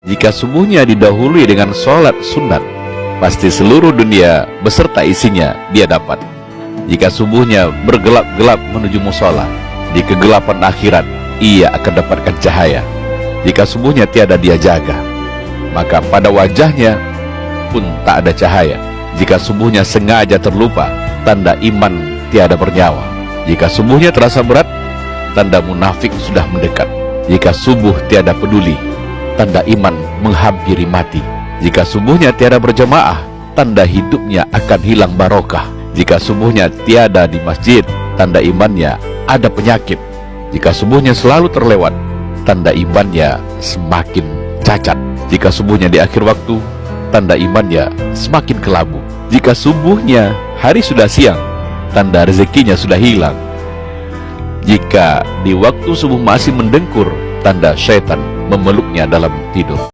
Jika subuhnya didahului dengan sholat sunat, pasti seluruh dunia beserta isinya dia dapat. Jika subuhnya bergelap-gelap menuju musola, di kegelapan akhirat ia akan dapatkan cahaya. Jika subuhnya tiada dia jaga, maka pada wajahnya pun tak ada cahaya. Jika subuhnya sengaja terlupa, tanda iman tiada bernyawa. Jika subuhnya terasa berat, tanda munafik sudah mendekat. Jika subuh tiada peduli, tanda iman menghampiri mati. Jika subuhnya tiada berjamaah, tanda hidupnya akan hilang barokah. Jika subuhnya tiada di masjid, tanda imannya ada penyakit. Jika subuhnya selalu terlewat, tanda imannya semakin cacat. Jika subuhnya di akhir waktu, tanda imannya semakin kelabu. Jika subuhnya hari sudah siang, tanda rezekinya sudah hilang. Jika di waktu subuh masih mendengkur, tanda syaitan memeluknya dalam tidur.